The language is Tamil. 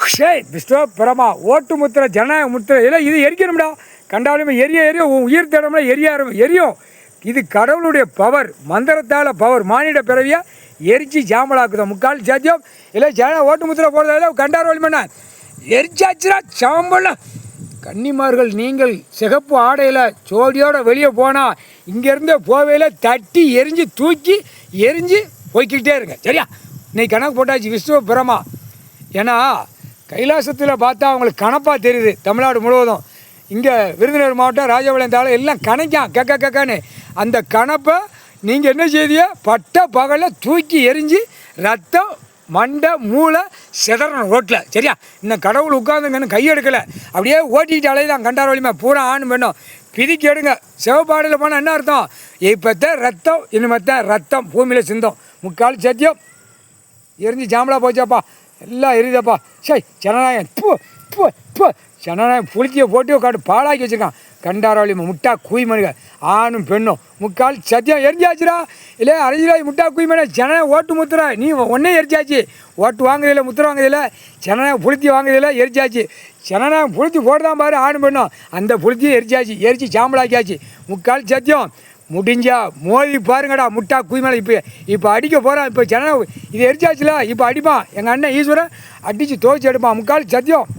விஸ்வ பிரமா ஓட்டு முத்திரை ஜனநாயக முத்திரை இல்லை இது எரிக்கணும்டா. கண்டாலுமே எரிய உயிர் தேடம்ல எரியும். இது கடவுளுடைய பவர், மந்திரத்தால் பவர். மானிட பிறவியா எரிச்சு சாம்பலாக்குதான் முக்கால் சத்தியம். இல்லை ஓட்டு முத்திரை போடுறதில்ல கண்டார் வழி பண்ண எரிச்சாச்சுரா சாம்பல். கன்னிமார்கள் நீங்கள் சிகப்பு ஆடையில் சோடியோடு வெளியே போனால் இங்கேருந்து போவையில் தட்டி எரிஞ்சு தூக்கி எரிஞ்சு போய்கிட்டே இருங்க சரியா. இன்னைக்கு கணக்கு போட்டாச்சு விஸ்வ பிரமா. ஏன்னா கைலாசத்தில் பார்த்தா அவங்களுக்கு கணப்பாக தெரியுது தமிழ்நாடு முழுவதும். இங்கே விருதுநகர் மாவட்டம் ராஜபாளையம் தாளம் எல்லாம் கணக்கான் கக்கான்னு. அந்த கணப்பை நீங்கள் என்ன செய்தியோ பட்ட பகலில் தூக்கி எரிஞ்சு ரத்தம் மண்டை மூளை சிதறணும் ரோட்டில் சரியா. இன்னும் கடவுள் உட்காந்துங்கன்னு கையெடுக்கலை அப்படியே ஓட்டிக்கிட்டு அலைதான் கண்டார் வலிமை பூரா ஆணும் வேணும் பிதிக்கி எடுங்க. சிவப்பாடையில் போனால் என்ன அர்த்தம்? இப்போத்தான் ரத்தம் இனிமேத்தான் ரத்தம் பூமியில் சிந்தம். முக்கால் சத்தியம் எரிஞ்சு ஜாம்பலா போச்சாப்பா எல்லாம் எரியுதப்பா. சரி ஜனநாயகம் ஜனநாயகம் புளிச்சியை போட்டு உட்காந்து பாலாக்கி வச்சுருக்கான் கண்டாரவழி முட்டா குய்மனுங்க ஆணும் பெண்ணும். முக்கால் சத்தியம் எரிஞ்சாச்சுரா. இல்லை அரசியலாய் முட்டா குய்மனை ஜனநாயகம் ஓட்டு முத்துறா. நீ ஒன்றே எரிச்சாச்சு. ஓட்டு வாங்குறதில்ல முத்திரை வாங்குறதில்ல ஜனநாயகம் புளித்தி வாங்குறதில்ல எரிச்சாச்சு. ஜனநாயகம் புளித்தி போடுதான் பாரு ஆணும் பெண்ணும். அந்த புளித்தியை எரிச்சாச்சு எரிச்சு சாம்பலாக்கியாச்சு. முக்கால் சத்தியம் முடிஞ்சா மோதி பாருங்கடா முட்டா குய்மலை. இப்போ அடிக்க போகிறான். இப்போ ஜனநாயகம் இது எரிச்சாச்சுல இப்போ அடிப்பான். எங்கள் அண்ணன் ஈஸ்வரன் அடித்து துவைச்சி எடுப்பான். முக்கால் சத்தியம்.